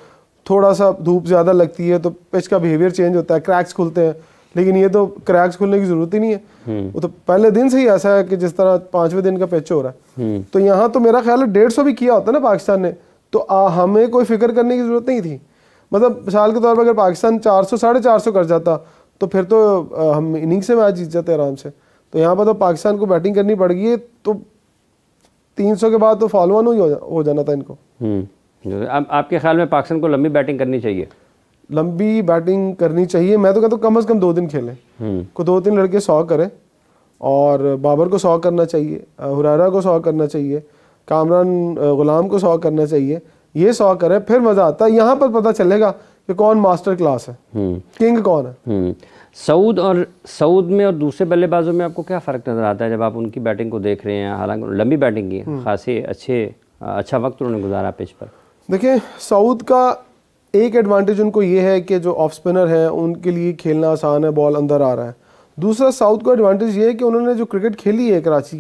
थोड़ा सा धूप ज़्यादा लगती है तो पिच का बिहेवियर चेंज होता है, क्रैक्स खुलते हैं। लेकिन ये तो क्रैक्स खुलने की ज़रूरत ही नहीं है, वो तो पहले दिन से ही ऐसा है कि जिस तरह 5वें दिन का पिच हो रहा है। तो यहाँ तो मेरा ख्याल है 150 भी किया होता ना पाकिस्तान ने, तो हमें कोई फिक्र करने की ज़रूरत नहीं थी। मतलब मिसाल के तौर पर अगर पाकिस्तान 400 450 कर जाता तो फिर तो हम इनिंग से मैच जीत जाते आराम से। तो यहाँ पर तो पाकिस्तान को बैटिंग करनी पड़ गई है, तो 300 के बाद तो फॉलो ऑन हो जाना था इनको। अब आपके ख्याल में पाकिस्तान को लंबी बैटिंग करनी चाहिए? लंबी बैटिंग करनी चाहिए, मैं तो कहता हूँ कम से कम 2 दिन खेलें, को 2-3 लड़के 100 करें और बाबर को 100 करना चाहिए, हुरैरा को 100 करना चाहिए, कामरान गुलाम को 100 करना चाहिए, ये 100 करें, फिर मज़ा आता है। यहाँ पर पता चलेगा कि कौन मास्टर क्लास है, किंग कौन है। सऊद में और दूसरे बल्लेबाजों में आपको क्या फ़र्क नज़र आता है जब आप उनकी बैटिंग को देख रहे हैं? हालांकि लंबी बैटिंग की खासी अच्छा वक्त उन्होंने गुजारा पिच पर। देखिए, सऊद का एक एडवांटेज उनको ये है कि जो ऑफ स्पिनर है उनके लिए खेलना आसान है, बॉल अंदर आ रहा है। दूसरा साउथ का एडवांटेज ये है कि उन्होंने जो क्रिकेट खेली है कराची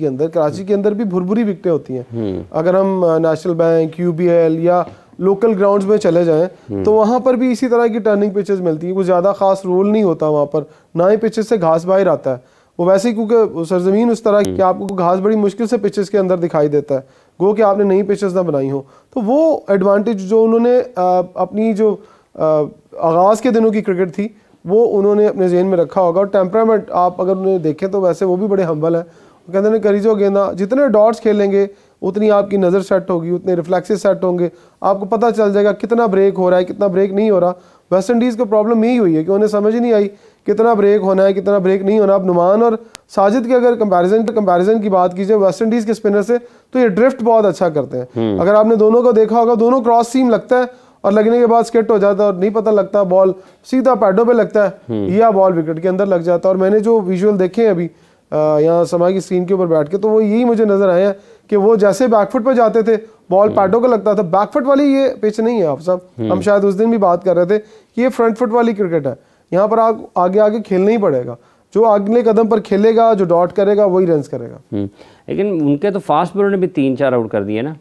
के अंदर भी भुरभुरी विकेटें होती हैं। अगर हम नेशनल बैंक, यूबीएल या लोकल ग्राउंड्स में चले जाएं तो वहाँ पर भी इसी तरह की टर्निंग पिचेस मिलती हैं। कुछ ज़्यादा खास रोल नहीं होता वहाँ पर, ना ही पिचेस से घास बाहर आता है। वो वैसे ही क्योंकि सरजमीन उस तरह कि आपको घास बड़ी मुश्किल से पिचेस के अंदर दिखाई देता है, गो कि आपने नई पिचेस ना बनाई हो। तो वो एडवांटेज जो उन्होंने अपनी जो आगाज़ के दिनों की क्रिकेट थी वो उन्होंने अपने जेहन में रखा होगा। और टेम्परामेंट आप अगर उन्हें देखें तो वैसे वो भी बड़े हम्बल हैं। कहते हैं करी जो गेंदा, जितने डॉट्स खेलेंगे उतनी आपकी नज़र सेट होगी, उतने रिफ्लेक्सेस सेट होंगे, आपको पता चल जाएगा कितना ब्रेक हो रहा है, कितना ब्रेक नहीं हो रहा। वेस्ट इंडीज़ को प्रॉब्लम यही हुई है कि उन्हें समझ ही नहीं आई कितना ब्रेक होना है, कितना ब्रेक नहीं होना। अब नुमान और साजिद के अगर कंपैरिजन की बात कीजिए वेस्ट इंडीज़ के स्पिनर से, तो ये ड्रिफ्ट बहुत अच्छा करते हैं। अगर आपने दोनों को देखा होगा, दोनों क्रॉस सीम लगता है और लगने के बाद स्किट हो जाता है और नहीं पता लगता, बॉल सीधा पैडों पे लगता है या बॉल विकेट के अंदर लग जाता है। और मैंने जो विजुअल देखे हैं अभी यहाँ समा की स्क्रीन के ऊपर बैठ के, तो वो यही मुझे नजर आए हैं कि वो जैसे बैकफुट पे जाते थे बॉल पैडों को लगता था। बैकफुट वाली ये पिच नहीं है आप सब, हम शायद उस दिन भी बात कर रहे थे कि ये फ्रंट फुट वाली क्रिकेट है। यहाँ पर आगे आगे खेलना ही पड़ेगा, जो अगले कदम पर खेलेगा, जो डॉट करेगा वही रन करेगा। लेकिन उनके तो फास्ट बॉलर ने भी 3-4 आउट कर दिए ना।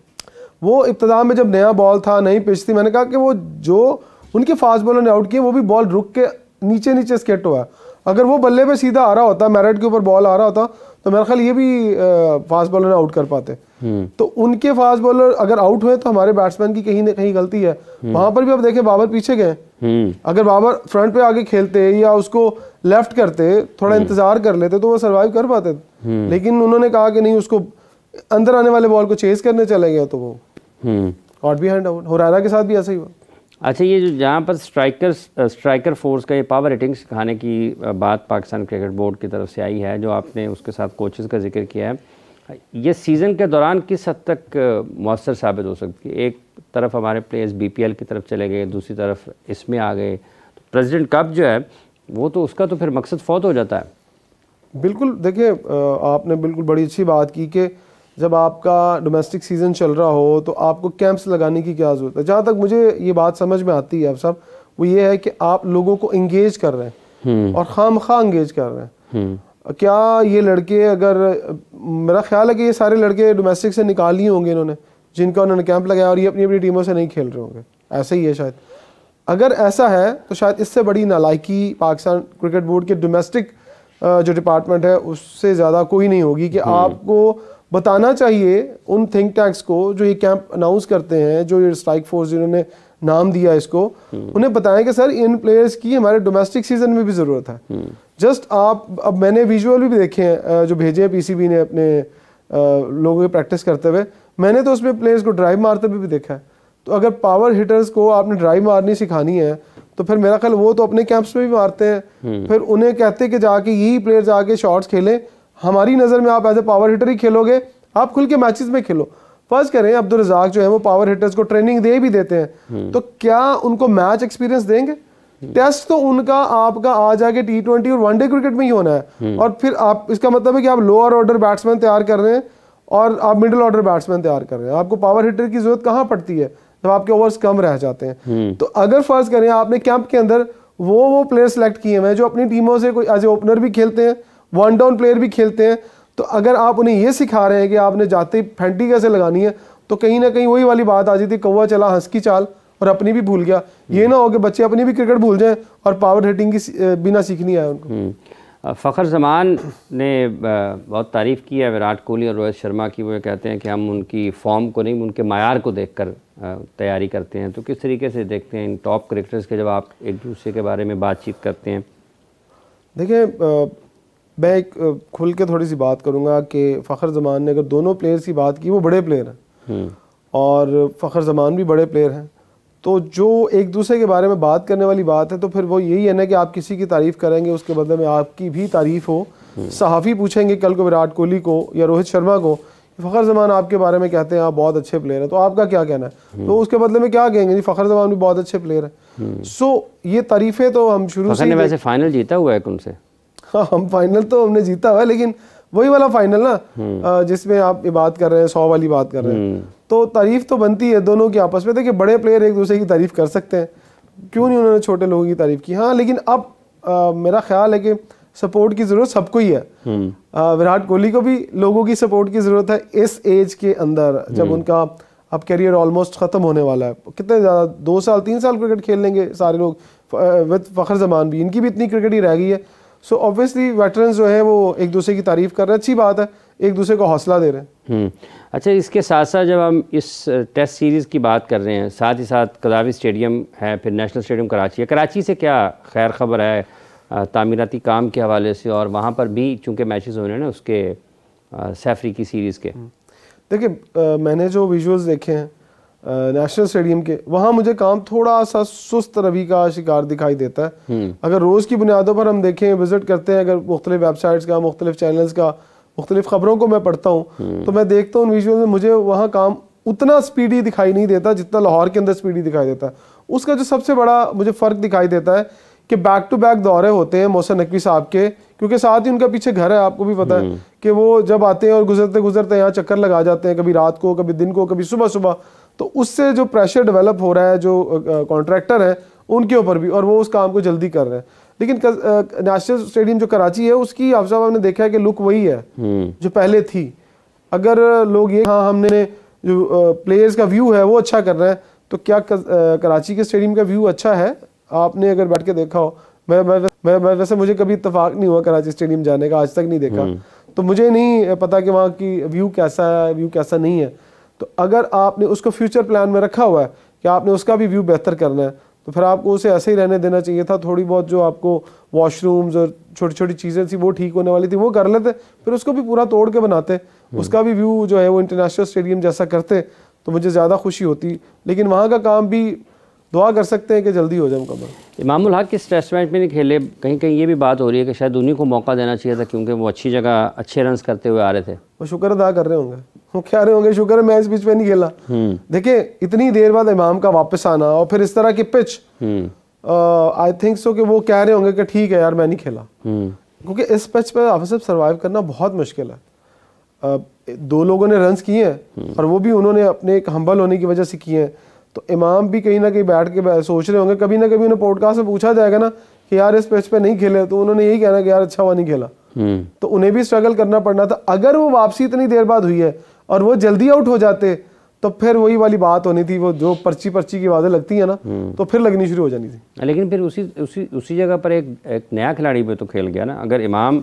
वो इब्तिदा में जब नया बॉल था, नई पिच थी, मैंने कहा कि वो जो उनके फास्ट बॉलर ने आउट किए वो भी बॉल रुक के नीचे स्केट हुआ। अगर वो बल्ले पे सीधा आ रहा होता, मैरेट के ऊपर बॉल आ रहा होता, तो मेरा ख्याल ये भी फास्ट बॉलर ने आउट कर पाते। तो उनके फास्ट बॉलर अगर आउट हुए तो हमारे बैट्समैन की कहीं ना कहीं गलती है। वहां पर भी अब देखें बाबर पीछे गए, अगर बाबर फ्रंट पे आगे खेलते या उसको लेफ्ट करते, थोड़ा इंतजार कर लेते तो वो सर्वाइव कर पाते। लेकिन उन्होंने कहा कि नहीं, उसको अंदर आने वाले बॉल को चेस करने चले गए तो वो आउट बिहाइंड आउट। हुरैरा के साथ भी ऐसा ही हुआ। अच्छा, ये जो जहाँ पर स्ट्राइकर फोर्स का ये पावर रेटिंग सिखाने की बात पाकिस्तान क्रिकेट बोर्ड की तरफ से आई है, जो आपने उसके साथ कोचेस का जिक्र किया है, ये सीज़न के दौरान किस हद तक मौसर साबित हो सकती है? एक तरफ हमारे प्लेयर्स BPL की तरफ चले गए, दूसरी तरफ इसमें आ गए, तो प्रेसिडेंट कप जो है वो तो उसका तो फिर मकसद फौत हो जाता है। बिल्कुल, देखिए आपने बिल्कुल बड़ी अच्छी बात की कि जब आपका डोमेस्टिक सीज़न चल रहा हो तो आपको कैंप्स लगाने की क्या ज़रूरत है। जहाँ तक मुझे ये बात समझ में आती है अब सब, वो ये है कि आप लोगों को इंगेज कर रहे हैं और खामखा इंगेज कर रहे हैं। क्या ये लड़के, अगर मेरा ख्याल है कि ये सारे लड़के डोमेस्टिक से निकाल ही होंगे इन्होंने, जिनका उन्होंने कैंप लगाया, और ये अपनी अपनी टीमों से नहीं खेल रहे होंगे, ऐसा ही है शायद। अगर ऐसा है तो शायद इससे बड़ी नालायकी पाकिस्तान क्रिकेट बोर्ड के डोमेस्टिक जो डिपार्टमेंट है उससे ज़्यादा कोई नहीं होगी कि आपको बताना चाहिए उन थिंक टैंक्स को जो ये कैंप अनाउंस करते हैं, जो ये स्ट्राइक फोर्स जिन्होंने नाम दिया इसको, उन्हें बताएं कि सर इन प्लेयर्स की हमारे डोमेस्टिक सीजन में भी ज़रूरत है। जस्ट आप, अब मैंने विजुअल भी देखे हैं जो भेजे हैं PCB ने अपने लोगों की प्रैक्टिस करते हुए, मैंने तो उसमें प्लेयर्स को ड्राइव मारते हुए भी देखा है। तो अगर पावर हिटर्स को आपने ड्राइव मारनी सिखानी है तो फिर मेरा ख्याल वो तो अपने कैंप्स में भी मारते हैं, फिर उन्हें कहते कि जाके यही प्लेयर्स आके शॉट्स खेलें। हमारी नज़र में आप एज ए पावर हिटर ही खेलोगे, आप खुल के मैचेस में खेलो। फर्ज करें अब्दुल रज़ाक जो है वो पावर हिटर्स को ट्रेनिंग दे भी देते हैं, तो क्या उनको मैच एक्सपीरियंस देंगे? टेस्ट तो उनका आपका आ जाके T20 और वनडे क्रिकेट में ही होना है। और फिर आप, इसका मतलब है कि आप लोअर ऑर्डर बैट्समैन तैयार कर रहे हैं और आप मिडिल ऑर्डर बैट्समैन तैयार कर रहे हैं। आपको पावर हिटर की जरूरत कहाँ पड़ती है जब आपके ओवर्स कम रह जाते हैं? तो अगर फर्ज करें आपने कैंप के अंदर वो प्लेयर सेलेक्ट किए हैं जो अपनी टीमों से कोई एज ए ओपनर भी खेलते हैं, वन डाउन प्लेयर भी खेलते हैं, तो अगर आप उन्हें ये सिखा रहे हैं कि आपने जाते ही फेंटी कैसे लगानी है, तो कहीं ना कहीं वही वाली बात आ जाती है, कौवा चला हंस की चाल और अपनी भी भूल गया। ये ना हो कि बच्चे अपनी भी क्रिकेट भूल जाएं और पावर हिटिंग की बिना सीखनी है उनको। फ़खर जमान ने बहुत तारीफ़ की है विराट कोहली और रोहित शर्मा की। वो कहते हैं कि हम उनकी फॉर्म को नहीं, उनके मायार को देखकर तैयारी करते हैं। तो किस तरीके से देखते हैं इन टॉप क्रिकेटर्स के जब आप एक दूसरे के बारे में बातचीत करते हैं? देखिए, मैं एक खुल के थोड़ी सी बात करूंगा कि फ़खर जमान ने अगर दोनों प्लेयर्स की बात की, वो बड़े प्लेयर हैं और फ़खर जमान भी बड़े प्लेयर हैं, तो जो एक दूसरे के बारे में बात करने वाली बात है तो फिर वो यही है ना कि आप किसी की तारीफ़ करेंगे उसके बदले में आपकी भी तारीफ़ हो। सहाफ़ी पूछेंगे कल को विराट कोहली को या रोहित शर्मा को फ़खर ज़मान आपके बारे में कहते हैं आप बहुत अच्छे प्लेयर हैं, तो आपका क्या कहना है? तो उसके बदले में क्या कहेंगे, जी फ़खर ज़मान भी बहुत अच्छे प्लेयर हैं। सो ये तारीफ़ें तो हम शुरू से वैसे फाइनल जीता हुआ है उनसे। हाँ, हम फाइनल तो हमने जीता हुआ है, लेकिन वही वाला फाइनल ना जिसमें आप ये बात कर रहे हैं, 100 वाली बात कर रहे हैं, तो तारीफ तो बनती है दोनों की आपस में। देखिए बड़े प्लेयर एक दूसरे की तारीफ कर सकते हैं, क्यों नहीं उन्होंने छोटे लोगों की तारीफ की। हाँ, लेकिन अब मेरा ख्याल है कि सपोर्ट की ज़रूरत सबको ही है। विराट कोहली को भी लोगों की सपोर्ट की ज़रूरत है इस एज के अंदर, जब उनका अब करियर ऑलमोस्ट ख़त्म होने वाला है। कितने ज़्यादा 2 साल 3 साल क्रिकेट खेल लेंगे सारे लोग, विद फ़खर ज़मान भी, इनकी भी इतनी क्रिकेट ही रह गई है। सो ऑब्वियसली वेटरन्स जो है वो एक दूसरे की तारीफ़ कर रहे हैं, अच्छी बात है, एक दूसरे को हौसला दे रहे हैं। अच्छा, इसके साथ साथ जब हम इस टेस्ट सीरीज़ की बात कर रहे हैं, साथ ही साथ कज़ावी स्टेडियम है, फिर नेशनल स्टेडियम कराची है। कराची से क्या खैर खबर है तामीराती काम के हवाले से, और वहाँ पर भी चूँकि मैचेस हो रहे हैं ना उसके सैफरी की सीरीज़ के? देखिए मैंने जो विजुअल्स देखे हैं नेशनल स्टेडियम के, वहाँ मुझे काम थोड़ा सा सुस्त रवि का शिकार दिखाई देता है। अगर रोज़ की बुनियादों पर हम देखें, विज़िट करते हैं अगर मुख्तलिफ वेबसाइट्स का, मुख्तलिफ चैनल्स का, मुख्तलिफ ख़बरों को मैं पढ़ता हूँ, तो मैं देखता हूँ उन विजुअल्स में मुझे वहाँ काम उतना स्पीडी दिखाई नहीं देता जितना लाहौर के अंदर स्पीडी दिखाई देता है। उसका जो सबसे बड़ा मुझे फ़र्क दिखाई देता है कि बैक टू बैक दौरे होते हैं मोहसिन नकवी साहब के, क्योंकि साथ ही उनका पीछे घर है, आपको भी पता है कि वो जब आते हैं और गुजरते गुजरते यहाँ चक्कर लगा जाते हैं, कभी रात को, कभी दिन को, कभी सुबह सुबह। तो उससे जो प्रेशर डेवलप हो रहा है जो कॉन्ट्रैक्टर है उनके ऊपर भी, और वो उस काम को जल्दी कर रहे हैं। लेकिन नेशनल स्टेडियम जो कराची है उसकी आप साहब ने देखा है कि लुक वही है जो पहले थी। अगर लोग ये हाँ हमने जो प्लेयर्स का व्यू है वो अच्छा कर रहे हैं, तो क्या कराची के स्टेडियम का व्यू अच्छा है? आपने अगर बैठ के देखा हो, मैं वैसे मुझे कभी इत्तेफाक नहीं हुआ कराची स्टेडियम जाने का, आज तक नहीं देखा, तो मुझे नहीं पता कि वहाँ की व्यू कैसा है, व्यू कैसा नहीं है। तो अगर आपने उसको फ्यूचर प्लान में रखा हुआ है कि आपने उसका भी व्यू बेहतर करना है, तो फिर आपको उसे ऐसे ही रहने देना चाहिए था। थोड़ी बहुत जो आपको वॉशरूम्स और छोटी छोटी चीज़ें थी वो ठीक होने वाली थी वो कर लेते, फिर उसको भी पूरा तोड़ के बनाते, उसका भी व्यू जो है वो इंटरनेशनल स्टेडियम जैसा करते, तो मुझे ज़्यादा खुशी होती। लेकिन वहाँ का काम भी दुआ कर सकते हैं कि जल्दी हो जाए मुकम्मल। इमामुल हक किस टेस्ट मैच में नहीं खेले, कहीं कहीं ये भी बात हो रही है कि शायद उन्हीं को मौका देना चाहिए था, क्योंकि वो अच्छी जगह अच्छे रन्स करते हुए आ रहे थे। वो शुक्र अदा कर रहे होंगे, वो कह रहे होंगे शुक्र है मैं इस पिच पे नहीं खेला। देखिए इतनी देर बाद इमाम का वापस आना और फिर इस तरह की पिच, आई थिंक सो कि वो कह रहे होंगे कि ठीक है यार मैं नहीं खेला, क्योंकि इस पिच पे हाफिज साहब सर्वाइव करना बहुत मुश्किल है। 2 लोगों ने रन्स किए हैं और वो भी उन्होंने अपने एक हम्बल होने की वजह से किए हैं। तो इमाम भी कहीं ना कहीं बैठ के सोच रहे होंगे, कभी ना कभी उन्हें पॉडकास्ट में पूछा जाएगा ना कि यार इस पिच पे नहीं खेले, तो उन्होंने यही कहना कि यार अच्छा हुआ नहीं खेला। तो उन्हें भी स्ट्रगल करना पड़ना था। अगर वो वापसी इतनी देर बाद हुई है और वो जल्दी आउट हो जाते, तो फिर वही वाली बात होनी थी, वो जो पर्ची की आवाज़ें लगती है ना, तो फिर लगनी शुरू हो जानी थी। लेकिन फिर उसी जगह पर एक नया खिलाड़ी भी तो खेल गया ना। अगर इमाम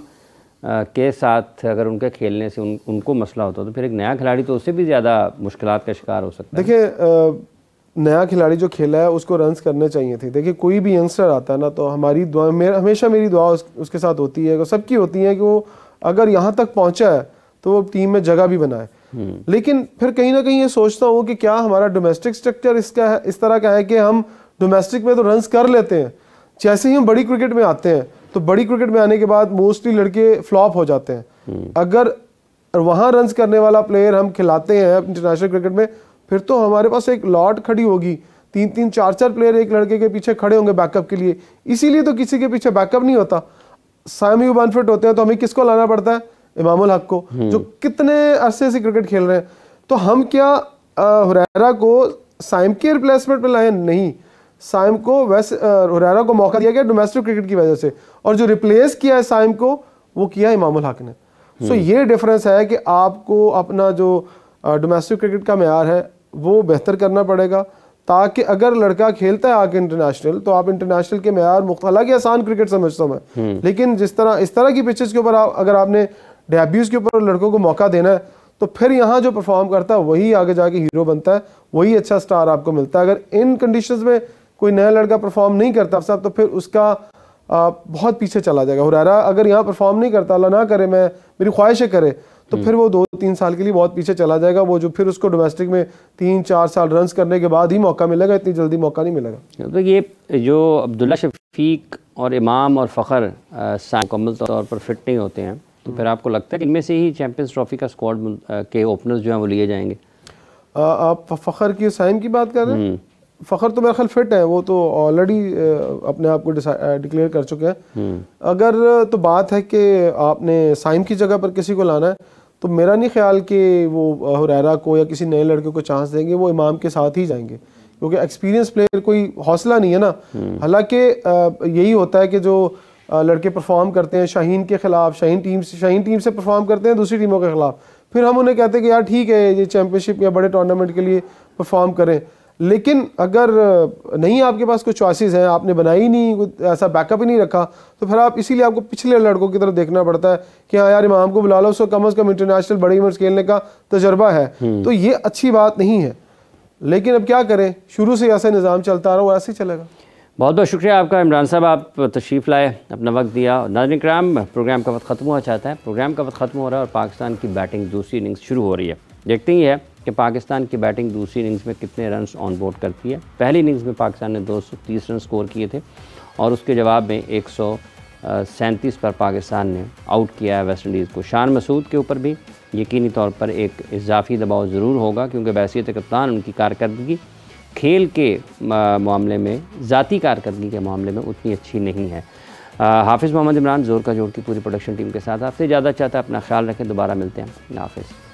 के साथ अगर उनके खेलने से उनको मसला होता तो फिर एक नया खिलाड़ी तो उससे भी ज़्यादा मुश्किलात का शिकार हो सकता है। देखिए नया खिलाड़ी जो खेला है उसको रन्स करने चाहिए थे। देखिए कोई भी यंगस्टर आता है ना, तो हमारी दुआ, हमेशा मेरी दुआ उसके साथ होती है, सबकी होती है कि वो अगर यहाँ तक पहुँचा है तो वो टीम में जगह भी बनाए। लेकिन फिर कहीं ना कहीं ये सोचता हूँ कि क्या हमारा डोमेस्टिक स्ट्रक्चर इस तरह का है कि हम डोमेस्टिक में तो रन्स कर लेते हैं, जैसे ही हम बड़ी क्रिकेट में आते हैं तो बड़ी क्रिकेट में आने के बाद मोस्टली लड़के फ्लॉप हो जाते हैं। अगर वहाँ रन्स करने वाला प्लेयर हम खिलाते हैं इंटरनेशनल क्रिकेट में, फिर तो हमारे पास एक लॉट खड़ी होगी, 3-3 4-4 प्लेयर एक लड़के के पीछे खड़े होंगे बैकअप के लिए। इसीलिए तो किसी के पीछे बैकअप नहीं होता। साइम अयूब अनफिट होते हैं तो हमें किसको लाना पड़ता है? इमामुल हक को, जो कितने अरसे से क्रिकेट खेल रहे हैं। तो हम क्या हुरैरा को साइम के रिप्लेसमेंट में लाए? नहीं, साइम को वैसे हुरैरा को मौका दिया गया डोमेस्टिक क्रिकेट की वजह से, और जो रिप्लेस किया है साइम को वो किया इमामुल हक ने। सो ये डिफरेंस है कि आपको अपना जो डोमेस्टिक क्रिकेट का मेयार है वो बेहतर करना पड़ेगा, ताकि अगर लड़का खेलता है आके इंटरनेशनल, तो आप इंटरनेशनल के मेयार हालांकि आसान क्रिकेट समझता हूँ मैं, लेकिन इस तरह की पिचेस के ऊपर अगर आपने डेब्यूज के ऊपर लड़कों को मौका देना है, तो फिर यहाँ जो परफॉर्म करता है वही आगे जाके हीरो बनता है, वही अच्छा स्टार आपको मिलता है। अगर इन कंडीशंस में कोई नया लड़का परफॉर्म नहीं करता साहब, तो फिर उसका बहुत पीछे चला जाएगा। हुरैरा अगर यहाँ परफॉर्म नहीं करता, अल्लाह ना करे, मेरी ख्वाहिश करे, तो फिर वो 2-3 साल के लिए बहुत पीछे चला जाएगा। वो जो फिर उसको डोमेस्टिक में 3-4 साल रन्स करने के बाद ही मौका मिलेगा, इतनी जल्दी मौका नहीं मिलेगा। तो ये जो अब्दुल्ला शफीक और इमाम और फ़खर मुकम्मल तौर पर फिट नहीं होते हैं, तो फिर आपको लगता है कि इनमें से ही चैंपियंस ट्रॉफी का स्क्वाड के ओपनर्स जो हैं वो लिए जाएंगे? आप फ़खर की साइम की बात कर रहे हैं? फ़खर तो मेरा ख्याल फिट है, वो तो ऑलरेडी अपने आप को डिक्लेयर कर चुके हैं। अगर तो बात है कि आपने साइम की जगह पर किसी को लाना है, तो मेरा नहीं ख्याल कि वो हुरैरा को या किसी नए लड़के को चांस देंगे, वो इमाम के साथ ही जाएंगे, क्योंकि एक्सपीरियंस प्लेयर कोई हौसला नहीं है ना। हालांकि यही होता है कि जो लड़के परफॉर्म करते हैं शाहीन के खिलाफ, शाहीन टीम से परफॉर्म करते हैं दूसरी टीमों के खिलाफ, फिर हम उन्हें कहते हैं कि यार ठीक है ये चैंपियनशिप या बड़े टूर्नामेंट के लिए परफॉर्म करें। लेकिन अगर नहीं आपके पास कोई चॉइसेस हैं, आपने बनाई नहीं, ऐसा बैकअप ही नहीं रखा, तो फिर आप इसीलिए आपको पिछले लड़कों की तरफ देखना पड़ता है कि हाँ यार इमाम को बुला लो, उसको कम से कम इंटरनेशनल बड़े इवेंट्स खेलने का तजर्बा है। तो ये अच्छी बात नहीं है, लेकिन अब क्या करें, शुरू से ऐसा निज़ाम चलता रहा, वो ऐसे ही चलेगा। बहुत बहुत शुक्रिया आपका इमरान साहब, आप तशरीफ़ लाए, अपना वक्त दिया। नाज़रीन किराम, प्रोग्राम का वक्त ख़त्म हुआ चाहता है, प्रोग्राम का वक्त ख़त्म हो रहा है और पाकिस्तान की बैटिंग दूसरी इनिंग्स शुरू हो रही है। देखते ही है कि पाकिस्तान की बैटिंग दूसरी इनिंग्स में कितने रन्स ऑन बोर्ड करती है। पहली इनिंग्स में पाकिस्तान ने 230 रन स्कोर किए थे और उसके जवाब में 137 पर पाकिस्तान ने आउट किया है वेस्ट इंडीज़ को। शान मसूद के ऊपर भी यकीनी तौर पर एक इजाफी दबाव ज़रूर होगा, क्योंकि बहैसियत कप्तान उनकी कारकर्दगी खेल के मामले में, ज़ाती कारकर्दगी के मामले में उतनी अच्छी नहीं है। हाफिज़ मोहम्मद इमरान, ज़ोर का जोड़ की पूरी प्रोडक्शन टीम के साथ आपसे इजाज़त चाहता है। अपना ख्याल रखें, दोबारा मिलते हैं। हाफिज़।